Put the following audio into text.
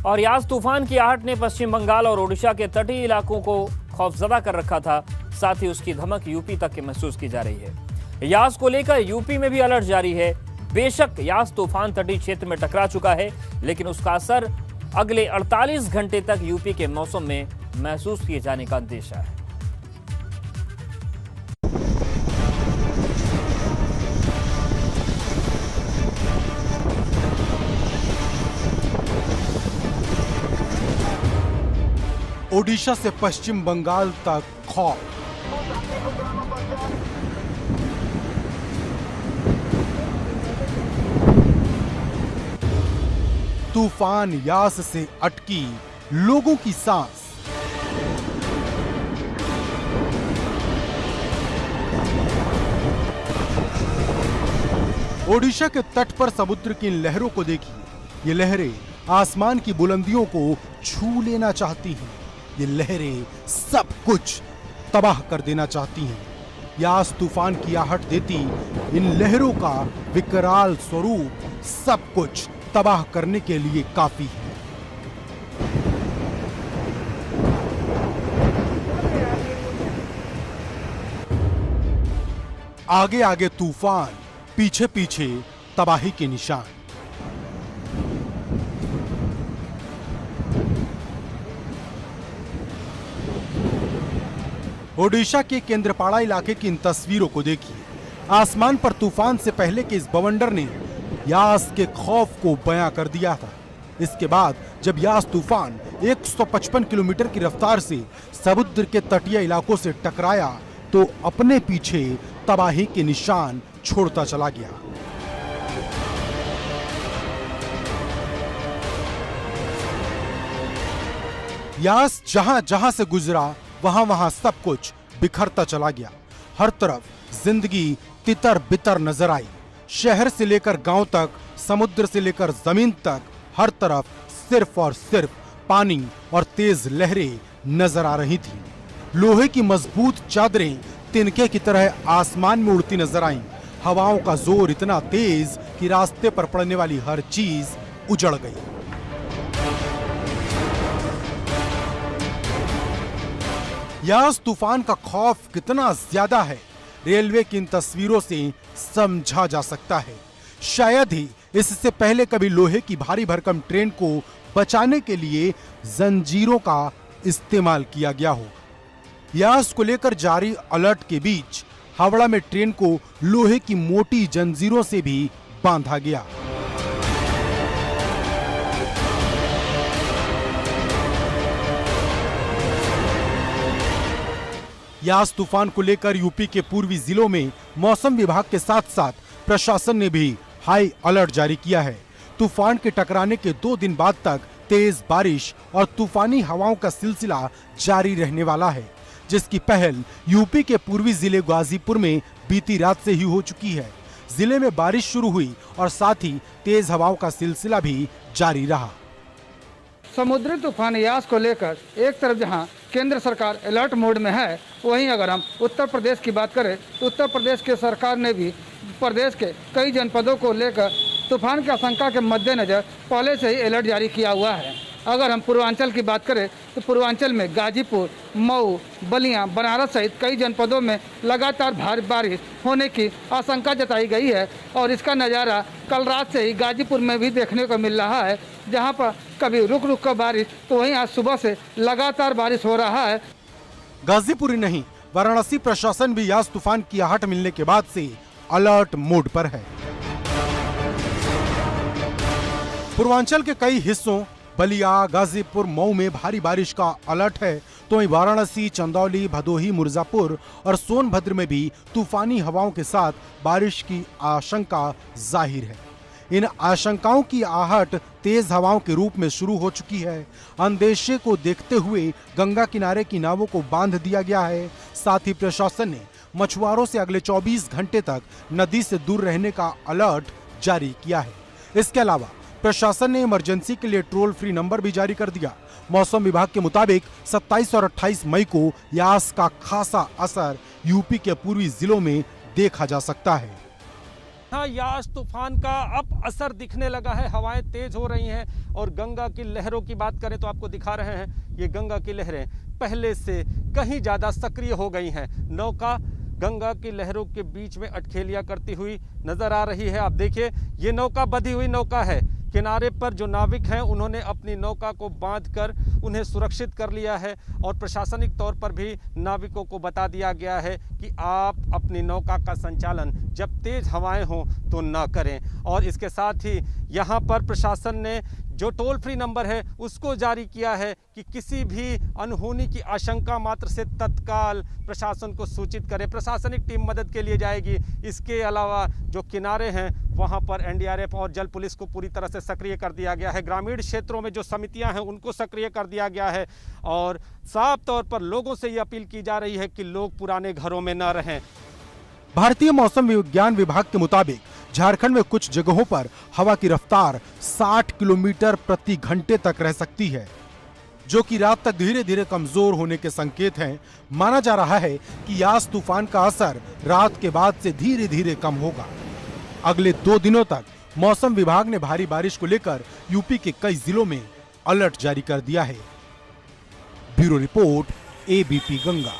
और यास तूफान की आहट ने पश्चिम बंगाल और ओडिशा के तटीय इलाकों को खौफजदा कर रखा था। साथ ही उसकी धमक यूपी तक के महसूस की जा रही है। यास को लेकर यूपी में भी अलर्ट जारी है। बेशक यास तूफान तटीय क्षेत्र में टकरा चुका है, लेकिन उसका असर अगले 48 घंटे तक यूपी के मौसम में महसूस किए जाने का अंदेशा है। ओडिशा से पश्चिम बंगाल तक खौफ। तूफान यास से अटकी लोगों की सांस। ओडिशा के तट पर समुद्र की इन लहरों को देखिए। ये लहरें आसमान की बुलंदियों को छू लेना चाहती हैं। ये लहरें सब कुछ तबाह कर देना चाहती हैं। यास तूफान की आहट देती इन लहरों का विकराल स्वरूप सब कुछ तबाह करने के लिए काफी है। आगे आगे तूफान, पीछे पीछे तबाही के निशान। ओडिशा के केंद्रपाड़ा इलाके की इन तस्वीरों को देखिए। आसमान पर तूफान से पहले के इस बवंडर ने यास के खौफ को बयां कर दिया था। इसके बाद जब यास तूफान 155 किलोमीटर की रफ्तार से समुद्र के तटीय इलाकों से टकराया तो अपने पीछे तबाही के निशान छोड़ता चला गया। यास जहां जहां से गुजरा वहां वहां सब कुछ बिखरता चला गया। हर तरफ जिंदगी तितर बितर नजर आई। शहर से लेकर गांव तक, समुद्र से लेकर जमीन तक, हर तरफ सिर्फ और सिर्फ पानी और तेज लहरें नजर आ रही थी। लोहे की मजबूत चादरें तिनके की तरह आसमान में उड़ती नजर आईं। हवाओं का जोर इतना तेज कि रास्ते पर पड़ने वाली हर चीज उजड़ गई। यास तूफान का खौफ कितना ज्यादा है, रेलवे की इन तस्वीरों से समझा जा सकता है। शायद ही इससे पहले कभी लोहे की भारी भरकम ट्रेन को बचाने के लिए जंजीरों का इस्तेमाल किया गया हो। यास को लेकर जारी अलर्ट के बीच हावड़ा में ट्रेन को लोहे की मोटी जंजीरों से भी बांधा गया। यास तूफान को लेकर यूपी के पूर्वी जिलों में मौसम विभाग के साथ साथ प्रशासन ने भी हाई अलर्ट जारी किया है। तूफान के टकराने के 2 दिन बाद तक तेज बारिश और तूफानी हवाओं का सिलसिला जारी रहने वाला है, जिसकी पहल यूपी के पूर्वी जिले गाजीपुर में बीती रात से ही हो चुकी है। जिले में बारिश शुरू हुई और साथ ही तेज हवाओं का सिलसिला भी जारी रहा। समुद्री तूफान यास को लेकर एक तरफ जहां केंद्र सरकार अलर्ट मोड में है, वहीं अगर हम उत्तर प्रदेश की बात करें तो उत्तर प्रदेश के सरकार ने भी प्रदेश के कई जनपदों को लेकर तूफान की आशंका के मद्देनज़र पहले से ही अलर्ट जारी किया हुआ है। अगर हम पूर्वांचल की बात करें तो पूर्वांचल में गाजीपुर, मऊ, बलिया, बनारस सहित कई जनपदों में लगातार भारी बारिश होने की आशंका जताई गई है और इसका नज़ारा कल रात से ही गाजीपुर में भी देखने को मिल रहा है, जहां पर कभी रुक रुक कर बारिश तो वहीं आज सुबह से लगातार बारिश हो रहा है। गाजीपुर ही नहीं, वाराणसी प्रशासन भी यास तूफान की आहट मिलने के बाद से अलर्ट मोड पर है। पूर्वांचल के कई हिस्सों बलिया, गाजीपुर, मऊ में भारी बारिश का अलर्ट है, तो वहीं वाराणसी, चंदौली, भदोही, मिर्जापुर और सोनभद्र में भी तूफानी हवाओं के साथ बारिश की आशंका जाहिर है। इन आशंकाओं की आहट तेज हवाओं के रूप में शुरू हो चुकी है। अंदेशे को देखते हुए गंगा किनारे की नावों को बांध दिया गया है। साथ ही प्रशासन ने मछुआरों से अगले 24 घंटे तक नदी से दूर रहने का अलर्ट जारी किया है। इसके अलावा प्रशासन ने इमरजेंसी के लिए टोल फ्री नंबर भी जारी कर दिया। मौसम विभाग के मुताबिक 27 और 28 मई को यास का खासा असर यूपी के पूर्वी जिलों में देखा जा सकता है। यहाँ यास तूफान का अब असर दिखने लगा है। हवाएं तेज हो रही हैं और गंगा की लहरों की बात करें तो आपको दिखा रहे हैं, ये गंगा की लहरें पहले से कहीं ज़्यादा सक्रिय हो गई हैं। नौका गंगा की लहरों के बीच में अटखेलियां करती हुई नजर आ रही है। आप देखिए, ये नौका बंधी हुई नौका है। किनारे पर जो नाविक हैं उन्होंने अपनी नौका को बांधकर उन्हें सुरक्षित कर लिया है और प्रशासनिक तौर पर भी नाविकों को बता दिया गया है कि आप अपनी नौका का संचालन जब तेज हवाएं हों तो ना करें। और इसके साथ ही यहाँ पर प्रशासन ने जो टोल फ्री नंबर है उसको जारी किया है कि किसी भी अनहोनी की आशंका मात्र से तत्काल प्रशासन को सूचित करें। प्रशासनिक टीम मदद के लिए जाएगी। इसके अलावा जो किनारे हैं वहां पर एनडीआरएफ और जल पुलिस को पूरी तरह से सक्रिय कर दिया गया है। ग्रामीण क्षेत्रों में जो समितियां हैं उनको सक्रिय कर दिया गया है और साफ तौर पर लोगों से ये अपील की जा रही है कि लोग पुराने घरों में न रहें। भारतीय मौसम विज्ञान विभाग के मुताबिक झारखंड में कुछ जगहों पर हवा की रफ्तार 60 किलोमीटर प्रति घंटे तक रह सकती है, जो कि रात तक धीरे धीरे कमजोर होने के संकेत हैं। माना जा रहा है कि यास तूफान का असर रात के बाद से धीरे धीरे कम होगा। अगले 2 दिनों तक मौसम विभाग ने भारी बारिश को लेकर यूपी के कई जिलों में अलर्ट जारी कर दिया है। Bureau report, ABP Ganga.